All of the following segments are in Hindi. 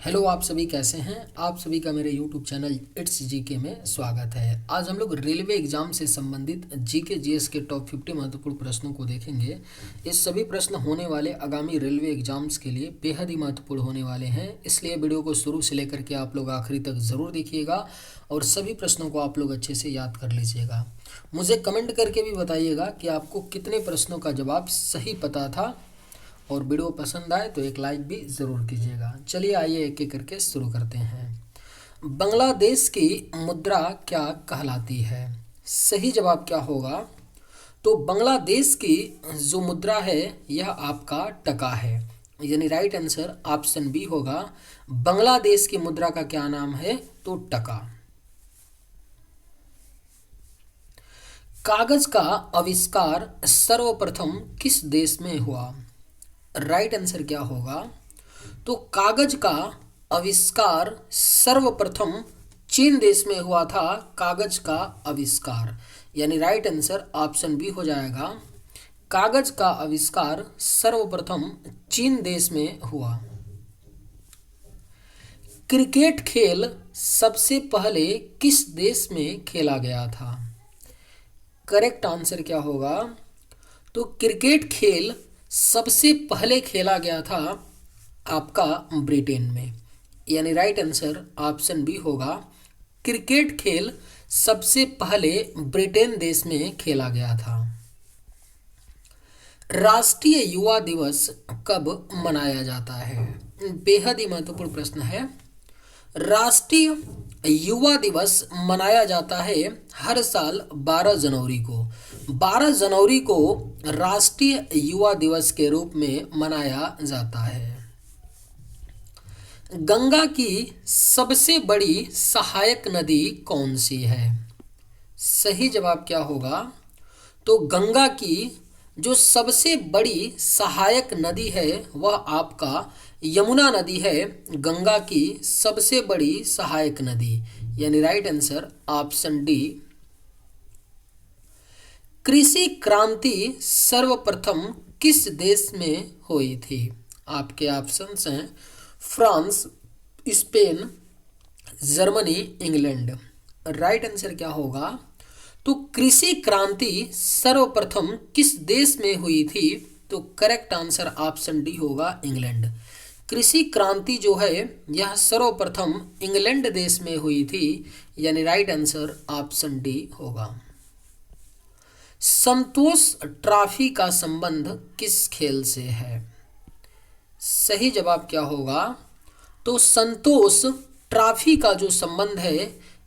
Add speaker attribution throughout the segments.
Speaker 1: हेलो, आप सभी कैसे हैं। आप सभी का मेरे यूट्यूब चैनल इट्स जीके में स्वागत है। आज हम लोग रेलवे एग्जाम से संबंधित जीके जीएस के टॉप 50 महत्वपूर्ण प्रश्नों को देखेंगे। ये सभी प्रश्न होने वाले आगामी रेलवे एग्जाम्स के लिए बेहद ही महत्वपूर्ण होने वाले हैं, इसलिए वीडियो को शुरू से लेकर के आप लोग आखिरी तक ज़रूर देखिएगा और सभी प्रश्नों को आप लोग अच्छे से याद कर लीजिएगा। मुझे कमेंट करके भी बताइएगा कि आपको कितने प्रश्नों का जवाब सही पता था, और वीडियो पसंद आए तो एक लाइक भी ज़रूर कीजिएगा। चलिए आइए एक एक करके शुरू करते हैं। बांग्लादेश की मुद्रा क्या कहलाती है? सही जवाब क्या होगा? तो बांग्लादेश की जो मुद्रा है यह आपका टका है, यानी राइट आंसर ऑप्शन बी होगा। बांग्लादेश की मुद्रा का क्या नाम है? तो टका। कागज का आविष्कार सर्वप्रथम किस देश में हुआ? राइट आंसर क्या होगा? तो कागज का आविष्कार सर्वप्रथम चीन देश में हुआ था। कागज का आविष्कार, यानी राइट आंसर ऑप्शन बी हो जाएगा। कागज का आविष्कार सर्वप्रथम चीन देश में हुआ। क्रिकेट खेल सबसे पहले किस देश में खेला गया था? करेक्ट आंसर क्या होगा? तो क्रिकेट खेल सबसे पहले खेला गया था आपका ब्रिटेन में, यानी राइट आंसर ऑप्शन बी होगा। क्रिकेट खेल सबसे पहले ब्रिटेन देश में खेला गया था। राष्ट्रीय युवा दिवस कब मनाया जाता है? बेहद ही महत्वपूर्ण प्रश्न है। राष्ट्रीय युवा दिवस मनाया जाता है हर साल 12 जनवरी को। 12 जनवरी को राष्ट्रीय युवा दिवस के रूप में मनाया जाता है। गंगा की सबसे बड़ी सहायक नदी कौन सी है? सही जवाब क्या होगा? तो गंगा की जो सबसे बड़ी सहायक नदी है वह आपका यमुना नदी है। गंगा की सबसे बड़ी सहायक नदी, यानी राइट आंसर ऑप्शन डी। कृषि क्रांति सर्वप्रथम किस देश में हुई थी? आपके ऑप्शंस हैं France, Spain, Germany, England. Right answer क्या होगा? तो कृषि क्रांति सर्वप्रथम किस देश में हुई थी? तो करेक्ट आंसर ऑप्शन डी होगा, इंग्लैंड। कृषि क्रांति जो है यह सर्वप्रथम इंग्लैंड देश में हुई थी, यानी राइट आंसर ऑप्शन डी होगा। संतोष ट्रॉफी का संबंध किस खेल से है? सही जवाब क्या होगा? तो संतोष ट्रॉफी का जो संबंध है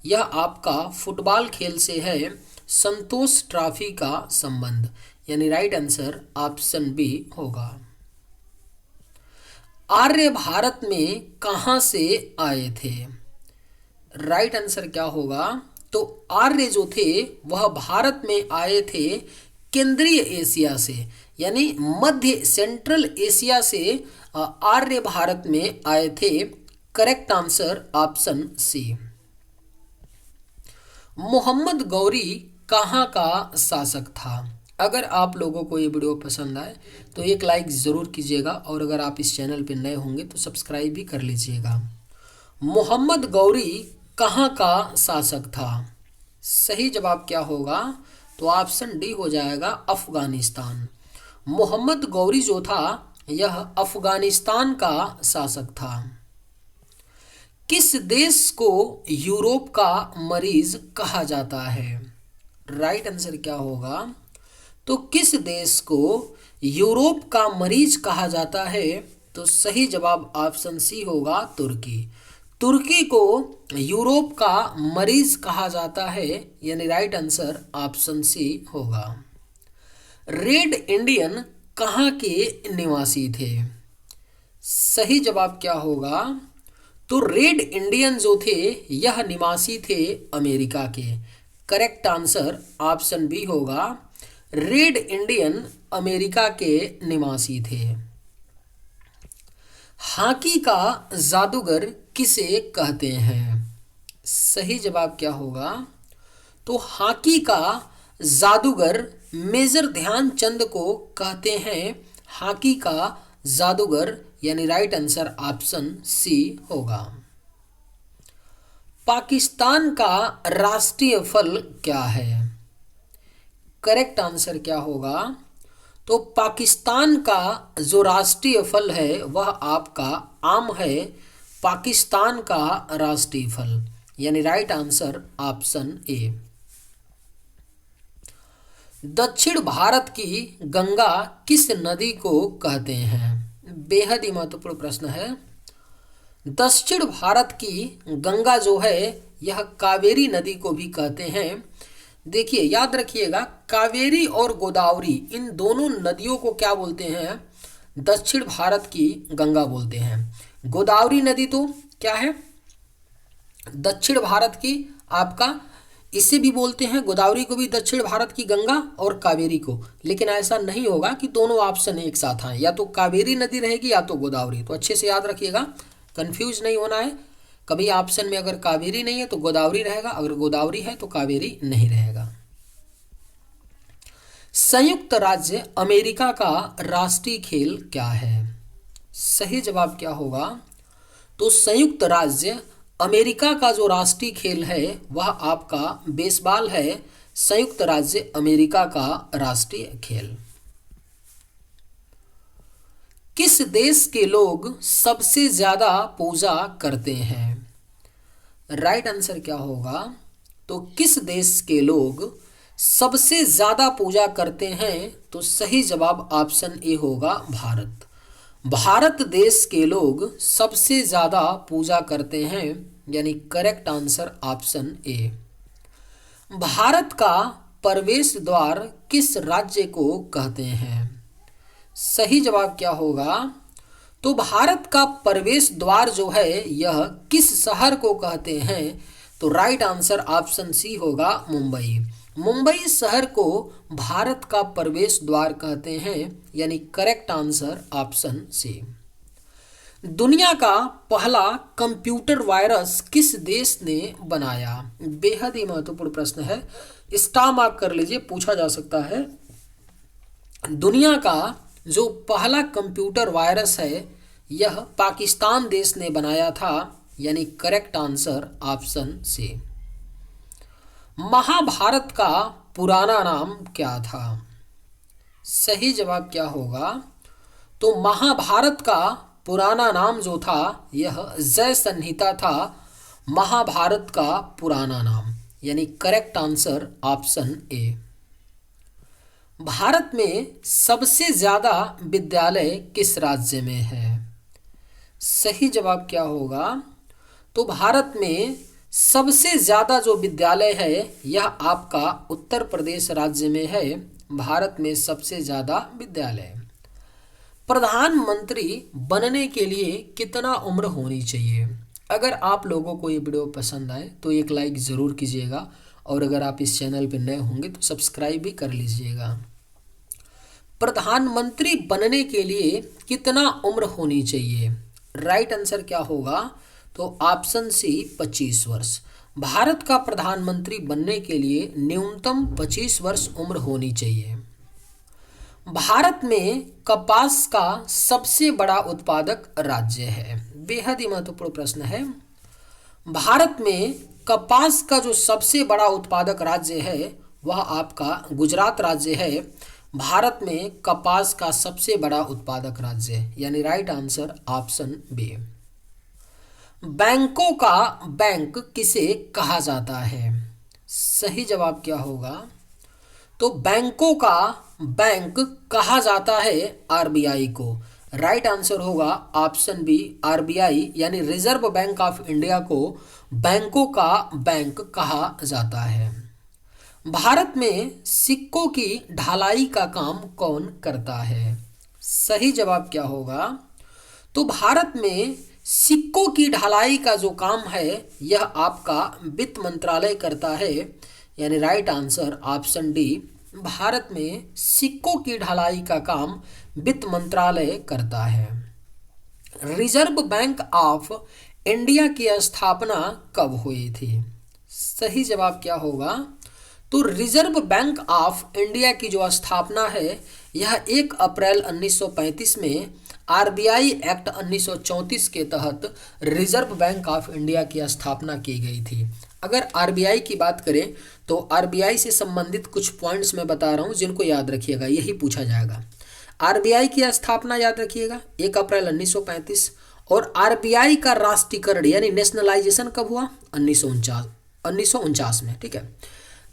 Speaker 1: यह आपका फुटबॉल खेल से है। संतोष ट्रॉफी का संबंध, यानी राइट आंसर ऑप्शन बी होगा। आर्य भारत में कहाँ से आए थे? राइट आंसर क्या होगा? तो आर्य जो थे वह भारत में आए थे केंद्रीय एशिया से, यानी मध्य सेंट्रल एशिया से आर्य भारत में आए थे। Correct answer option C. Mohammad Ghori कहाँ का शासक था? अगर आप लोगों को ये वीडियो पसंद आए तो एक लाइक ज़रूर कीजिएगा, और अगर आप इस चैनल पर नए होंगे तो सब्सक्राइब भी कर लीजिएगा। मोहम्मद गौरी कहाँ का शासक था? सही जवाब क्या होगा? तो ऑप्शन डी हो जाएगा, अफगानिस्तान। मोहम्मद गौरी जो था यह अफगानिस्तान का शासक था। किस देश को यूरोप का मरीज कहा जाता है? राइट आंसर क्या होगा? तो किस देश को यूरोप का मरीज कहा जाता है? तो सही जवाब ऑप्शन सी होगा, तुर्की। तुर्की को यूरोप का मरीज कहा जाता है, यानी राइट आंसर ऑप्शन सी होगा। रेड इंडियन कहाँ के निवासी थे? सही जवाब क्या होगा? तो रेड इंडियन जो थे यह निवासी थे अमेरिका के। करेक्ट आंसर ऑप्शन बी होगा, रेड इंडियन अमेरिका के निवासी थे। हॉकी का जादूगर किसे कहते हैं? सही जवाब क्या होगा? तो हॉकी का जादूगर मेजर ध्यानचंद को कहते हैं। हॉकी का जादूगर, यानी राइट आंसर ऑप्शन सी होगा। पाकिस्तान का राष्ट्रीय फल क्या है? करेक्ट आंसर क्या होगा? तो पाकिस्तान का जो राष्ट्रीय फल है वह आपका आम है। पाकिस्तान का राष्ट्रीय फल, यानी राइट आंसर ऑप्शन ए। दक्षिण भारत की गंगा किस नदी को कहते हैं? बेहद ही महत्वपूर्ण प्रश्न है। दक्षिण भारत की गंगा जो है यह कावेरी नदी को भी कहते हैं। देखिए, याद रखिएगा, कावेरी और गोदावरी इन दोनों नदियों को क्या बोलते हैं? दक्षिण भारत की गंगा बोलते हैं। गोदावरी नदी तो क्या है? दक्षिण भारत की आपका इसे भी बोलते हैं, गोदावरी को भी दक्षिण भारत की गंगा और कावेरी को। लेकिन ऐसा नहीं होगा कि दोनों ऑप्शन एक साथ आए, या तो कावेरी नदी रहेगी या तो गोदावरी। तो अच्छे से याद रखिएगा, कंफ्यूज नहीं होना है। कभी ऑप्शन में अगर कावेरी नहीं है तो गोदावरी रहेगा, अगर गोदावरी है तो कावेरी नहीं रहेगा। संयुक्त राज्य अमेरिका का राष्ट्रीय खेल क्या है? सही जवाब क्या होगा? तो संयुक्त राज्य अमेरिका का जो राष्ट्रीय खेल है वह आपका बेसबॉल है। संयुक्त राज्य अमेरिका का राष्ट्रीय खेल। किस देश के लोग सबसे ज्यादा पूजा करते हैं? राइट आंसर क्या होगा? तो किस देश के लोग सबसे ज्यादा पूजा करते हैं? तो सही जवाब ऑप्शन ए होगा, भारत। भारत देश के लोग सबसे ज्यादा पूजा करते हैं, यानी करेक्ट आंसर ऑप्शन ए। भारत का प्रवेश द्वार किस राज्य को कहते हैं? सही जवाब क्या होगा? तो भारत का प्रवेश द्वार जो है यह किस शहर को कहते हैं? तो राइट आंसर ऑप्शन सी होगा, मुंबई। मुंबई शहर को भारत का प्रवेश द्वार कहते हैं, यानी करेक्ट आंसर ऑप्शन सी। दुनिया का पहला कंप्यूटर वायरस किस देश ने बनाया? बेहद ही महत्वपूर्ण प्रश्न है, स्टार मार्क कर लीजिए, पूछा जा सकता है। दुनिया का जो पहला कंप्यूटर वायरस है यह पाकिस्तान देश ने बनाया था, यानी correct answer option C. Mahabharata का पुराना नाम क्या था? सही जवाब क्या होगा? तो महाभारत का पुराना नाम जो था यह जय संहिता था। महाभारत का पुराना नाम, यानी करेक्ट आंसर ऑप्शन ए। भारत में सबसे ज्यादा विद्यालय किस राज्य में है? सही जवाब क्या होगा? तो भारत में सबसे ज्यादा जो विद्यालय है यह आपका उत्तर प्रदेश राज्य में है। भारत में सबसे ज्यादा विद्यालय। प्रधानमंत्री बनने के लिए कितना उम्र होनी चाहिए? अगर आप लोगों को ये वीडियो पसंद आए तो एक लाइक ज़रूर कीजिएगा, और अगर आप इस चैनल पर नए होंगे तो सब्सक्राइब भी कर लीजिएगा। प्रधानमंत्री बनने के लिए कितना उम्र होनी चाहिए? राइट आंसर क्या होगा? तो ऑप्शन सी 25 वर्ष। भारत का प्रधानमंत्री बनने के लिए न्यूनतम 25 वर्ष उम्र होनी चाहिए। भारत में कपास का सबसे बड़ा उत्पादक राज्य है। बेहद ही महत्वपूर्ण प्रश्न है। भारत में कपास का जो सबसे बड़ा उत्पादक राज्य है वह आपका गुजरात राज्य है। भारत में कपास का सबसे बड़ा उत्पादक राज्य, यानी राइट आंसर ऑप्शन बी। बैंकों का बैंक किसे कहा जाता है? सही जवाब क्या होगा? तो बैंकों का बैंक कहा जाता है आरबीआई को। राइट आंसर होगा ऑप्शन बी, आरबीआई, यानी रिजर्व बैंक ऑफ इंडिया को बैंकों का बैंक कहा जाता है। भारत में सिक्कों की ढलाई का काम कौन करता है? सही जवाब क्या होगा? तो भारत में सिक्कों की ढलाई का जो काम है यह आपका वित्त मंत्रालय करता है, यानी right answer option D. Bharat में सिक्कों की ढलाई का काम वित्त मंत्रालय करता है। रिजर्व बैंक ऑफ इंडिया की स्थापना कब हुई थी? सही जवाब क्या होगा? तो रिजर्व बैंक ऑफ इंडिया की जो स्थापना है यह 1 अप्रैल 1935 में आरबीआई एक्ट 1934 के तहत रिजर्व बैंक ऑफ इंडिया की स्थापना की गई थी। अगर आरबीआई की बात करें तो आरबीआई से संबंधित कुछ पॉइंट्स मैं बता रहा हूँ जिनको याद रखिएगा, यही पूछा जाएगा। आरबीआई की स्थापना याद रखिएगा 1 अप्रैल 1935। और आरबीआई का राष्ट्रीयकरण यानी नेशनलाइजेशन कब हुआ? 1949 में। ठीक है,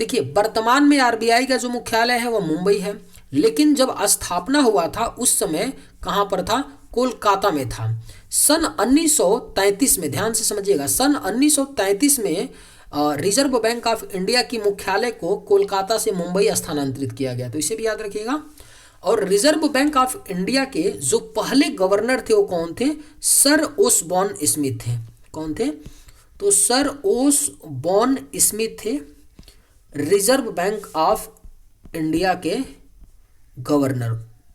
Speaker 1: देखिए वर्तमान में आरबीआई का जो मुख्यालय है वो मुंबई है, लेकिन जब स्थापना हुआ था उस समय कहाँ पर था? कोलकाता में था। सन 1933 में, ध्यान से समझिएगा, सन 1933 में रिजर्व बैंक ऑफ इंडिया की मुख्यालय को कोलकाता से मुंबई स्थानांतरित किया गया, तो इसे भी याद रखिएगा। और रिजर्व बैंक ऑफ इंडिया के जो पहले गवर्नर थे वो कौन थे? सर ओसबॉर्न स्मिथ थे। कौन थे? तो सर ओसबॉर्न स्मिथ थे रिजर्व बैंक ऑफ इंडिया के गवर्नर,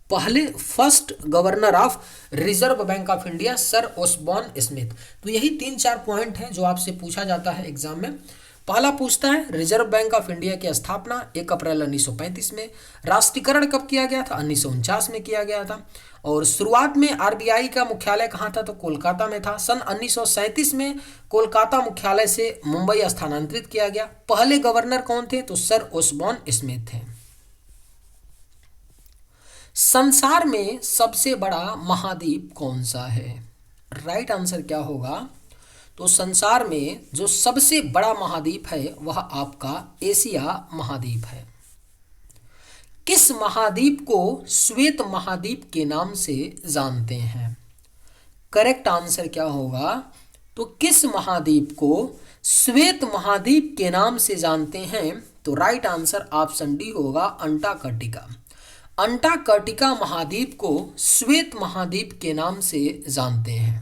Speaker 1: पहले first governor of reserve bank of India sir Osborne Smith. तो यही 3-4 पॉइंट हैं जो आपसे पूछा जाता है एग्जाम में। पहला पूछता है रिजर्व बैंक ऑफ इंडिया की स्थापना 1 अप्रैल 1935 में। राष्ट्रीयकरण कब किया गया था? 1949 में किया गया था। और शुरुआत में आरबीआई का मुख्यालय कहाँ था? तो कोलकाता में था। सन 1937 में कोलकाता मुख्यालय से मुंबई स्थानांतरित किया गया। पहले गवर्नर कौन थे? तो सर ओसबॉर्न स्मिथ थे। संसार में सबसे बड़ा महाद्वीप कौन सा है? राइट आंसर क्या होगा? तो संसार में जो सबसे बड़ा महाद्वीप है वह आपका एशिया महाद्वीप है। किस महाद्वीप को श्वेत महाद्वीप के नाम से जानते हैं? करेक्ट आंसर क्या होगा? तो किस महाद्वीप को श्वेत महाद्वीप के नाम से जानते हैं? तो राइट आंसर ऑप्शन डी होगा, अंटार्कटिका। अंटार्कटिका महाद्वीप को श्वेत महाद्वीप के नाम से जानते हैं।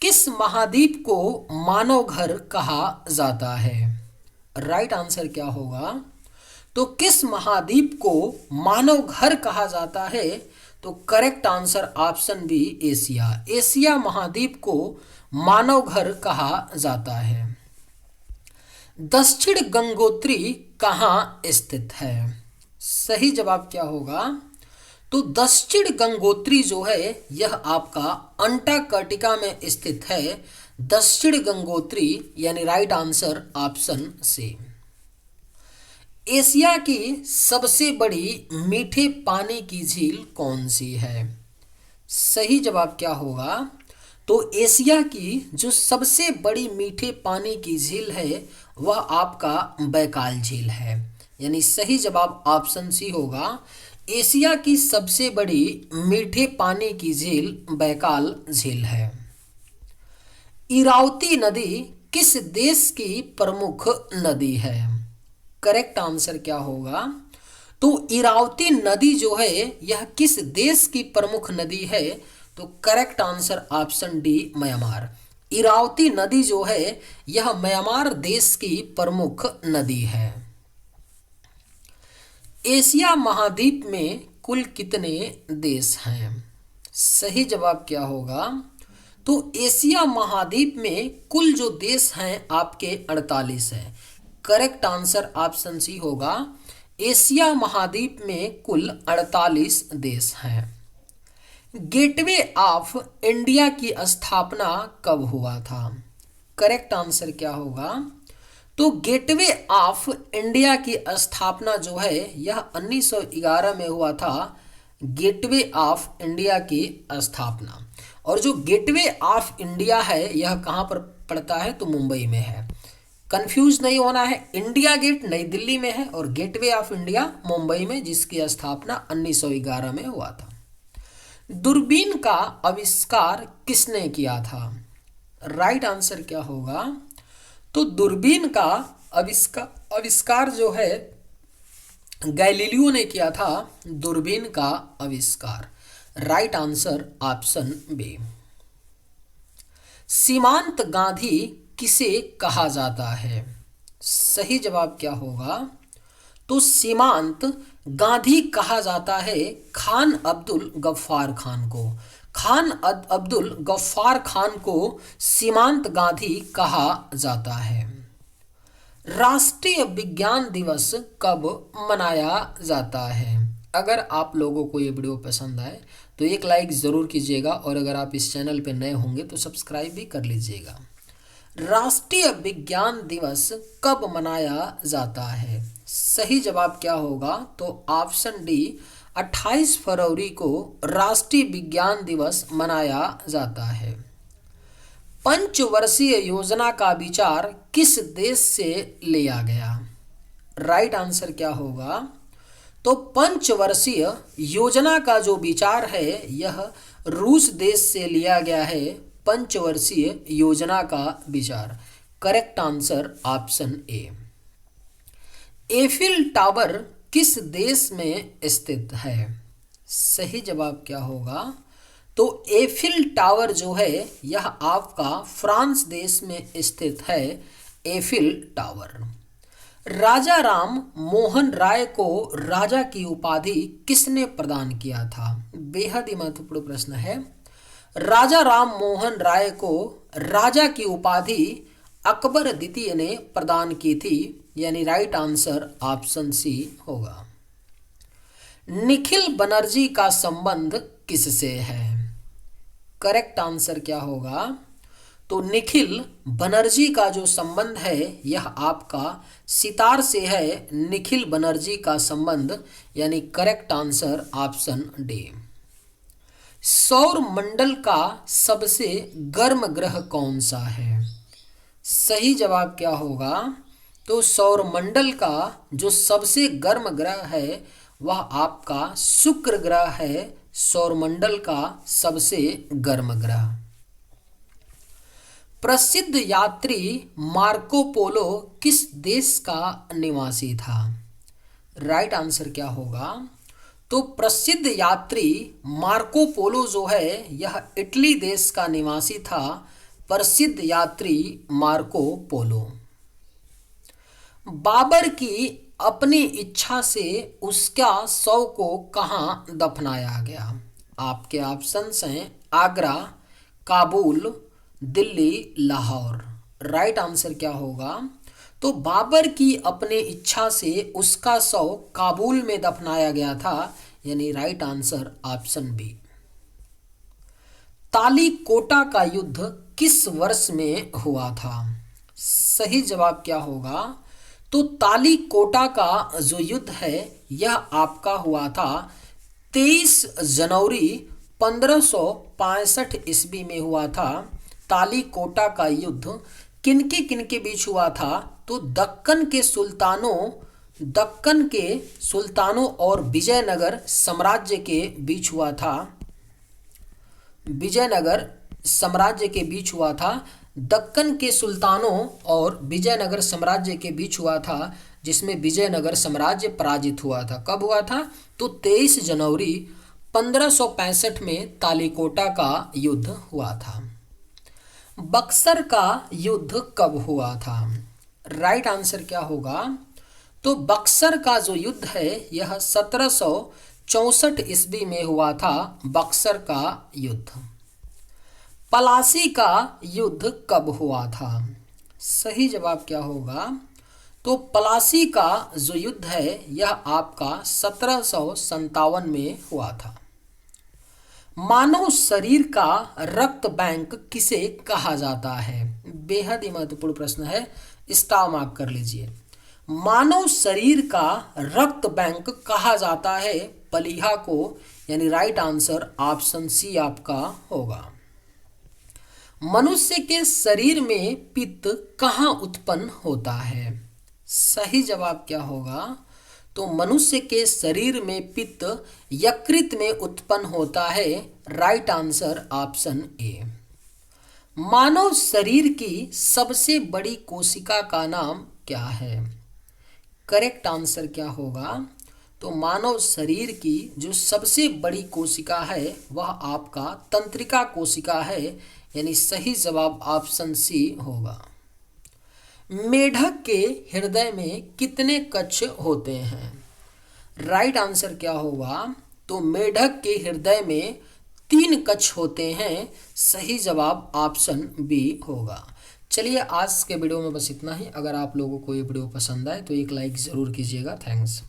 Speaker 1: किस महाद्वीप को मानव घर कहा जाता है? राइट आंसर क्या होगा? तो किस महाद्वीप को मानव घर कहा जाता है? तो correct answer option B, Asia. Asia महाद्वीप को मानव घर कहा जाता है। दक्षिण गंगोत्री कहाँ स्थित है? सही जवाब क्या होगा? तो दक्षिण गंगोत्री जो है यह आपका अंटार्कटिका में स्थित है। दक्षिण गंगोत्री यानी right answer option C. Asia की सबसे बड़ी मीठे पानी की झील कौन सी है? सही जवाब क्या होगा? तो एशिया की जो सबसे बड़ी मीठे पानी की झील है वह आपका बैकाल झील है, यानी सही जवाब ऑप्शन सी होगा। एशिया की सबसे बड़ी मीठे पानी की झील बैकाल झील है। इरावती नदी किस देश की प्रमुख नदी है? करेक्ट आंसर क्या होगा? तो इरावती नदी जो है यह किस देश की प्रमुख नदी है? तो correct answer option D, Myanmar. Irrawaddy नदी जो है यह म्यांमार देश की प्रमुख नदी है। एशिया महाद्वीप में कुल कितने देश हैं? सही जवाब क्या होगा? तो एशिया महाद्वीप में कुल जो देश हैं आपके 48 हैं। करेक्ट आंसर ऑप्शन सी होगा। एशिया महाद्वीप में कुल 48 देश हैं। गेटवे ऑफ इंडिया की स्थापना कब हुआ था? करेक्ट आंसर क्या होगा? तो गेटवे ऑफ इंडिया की स्थापना जो है यह 1911 में हुआ था। गेटवे ऑफ इंडिया की स्थापना। और जो गेटवे ऑफ इंडिया है यह कहाँ पर पड़ता है? तो मुंबई में है। कंफ्यूज नहीं होना है, इंडिया गेट नई दिल्ली में है और गेटवे ऑफ इंडिया मुंबई में, जिसकी स्थापना 1911 में हुआ था। दूरबीन का आविष्कार किसने किया था? राइट आंसर क्या होगा? तो दूरबीन का आविष्कार जो है गैलीलियो ने किया था। दूरबीन का आविष्कार। Right answer option B. Seemant Gandhi किसे कहा जाता है? सही जवाब क्या होगा? तो सीमांत गांधी कहा जाता है खान अब्दुल गफ्फार खान को। खान अब्दुल गफ्फार खान को सीमांत गांधी कहा जाता है। राष्ट्रीय विज्ञान दिवस कब मनाया जाता है? अगर आप लोगों को ये वीडियो पसंद आए तो एक लाइक ज़रूर कीजिएगा और अगर आप इस चैनल पर नए होंगे तो सब्सक्राइब भी कर लीजिएगा। राष्ट्रीय विज्ञान दिवस कब मनाया जाता है? सही जवाब क्या होगा? तो ऑप्शन डी 28 फरवरी को राष्ट्रीय विज्ञान दिवस मनाया जाता है। पंचवर्षीय योजना का विचार किस देश से लिया गया? राइट आंसर क्या होगा? तो पंचवर्षीय योजना का जो विचार है यह रूस देश से लिया गया है। पंचवर्षीय योजना का विचार। करेक्ट आंसर ऑप्शन ए। एफिल टावर किस देश में स्थित है? सही जवाब क्या होगा? तो एफिल टावर जो है यह आपका फ्रांस देश में स्थित है। Eiffel tower. राजा राम मोहन राय को राजा की उपाधि किसने प्रदान किया था? बेहद ही महत्वपूर्ण प्रश्न है। राजा राम मोहन राय को राजा की उपाधि अकबर द्वितीय ने प्रदान की थी, यानी राइट आंसर ऑप्शन सी होगा। निखिल बनर्जी का संबंध किससे है? करेक्ट आंसर क्या होगा? तो निखिल बनर्जी का जो संबंध है यह आपका सितार से है। निखिल बनर्जी का संबंध, यानी करेक्ट आंसर ऑप्शन डी। सौर मंडल का सबसे गर्म ग्रह कौन सा है? सही जवाब क्या होगा? तो सौर मंडल का जो सबसे गर्म ग्रह है वह आपका शुक्र ग्रह है। सौरमंडल का सबसे गर्म ग्रह। प्रसिद्ध यात्री मार्को पोलो किस देश का निवासी था? राइट आंसर क्या होगा? तो प्रसिद्ध यात्री मार्को पोलो जो है यह इटली देश का निवासी था। प्रसिद्ध यात्री मार्को पोलो। बाबर की अपनी इच्छा से उसका शव को कहाँ दफनाया गया? आपके ऑप्शंस हैं आगरा, काबुल, दिल्ली, लाहौर। राइट आंसर क्या होगा? तो बाबर की अपने इच्छा से उसका शव काबुल में दफनाया गया था, यानी right answer option B. Talikota का युद्ध किस वर्ष में हुआ था? सही जवाब क्या होगा? तो तालीकोटा का जो युद्ध है यह आपका हुआ था 23 जनवरी 1565 ईस्वी में हुआ था। तालीकोटा का युद्ध किनके बीच हुआ था? तो दक्कन के सुल्तानों और विजयनगर साम्राज्य के बीच हुआ था। विजयनगर साम्राज्य के बीच हुआ था। दक्कन के सुल्तानों और विजयनगर साम्राज्य के बीच हुआ था, जिसमें विजयनगर साम्राज्य पराजित हुआ था। कब हुआ था? तो 23 जनवरी 1565 में तालीकोटा का युद्ध हुआ था। बक्सर का युद्ध कब हुआ था? राइट आंसर क्या होगा? तो बक्सर का जो युद्ध है यह 1764 ईस्वी में हुआ था। बक्सर का युद्ध। पलासी का युद्ध कब हुआ था? सही जवाब क्या होगा? तो पलासी का जो युद्ध है यह आपका 1757 में हुआ था। मानव शरीर का रक्त बैंक किसे कहा जाता है? बेहद ही महत्वपूर्ण प्रश्न है, स्टार मार्क कर लीजिए। मानव शरीर का रक्त बैंक कहा जाता है प्लीहा को, यानी राइट आंसर ऑप्शन सी आपका होगा। मनुष्य के शरीर में पित्त कहाँ उत्पन्न होता है? सही जवाब क्या होगा? तो मनुष्य के शरीर में पित्त यकृत में उत्पन्न होता है। Right answer option A. मानव शरीर की सबसे बड़ी कोशिका का नाम क्या है? करेक्ट आंसर क्या होगा? तो मानव शरीर की जो सबसे बड़ी कोशिका है वह आपका तंत्रिका कोशिका है, यानी सही जवाब ऑप्शन सी होगा। मेढक के हृदय में कितने कक्ष होते हैं? राइट आंसर क्या होगा? तो मेढक के हृदय में 3 कक्ष होते हैं। सही जवाब ऑप्शन बी होगा। चलिए आज के वीडियो में बस इतना ही। अगर आप लोगों को ये वीडियो पसंद आए तो एक लाइक ज़रूर कीजिएगा। थैंक्स।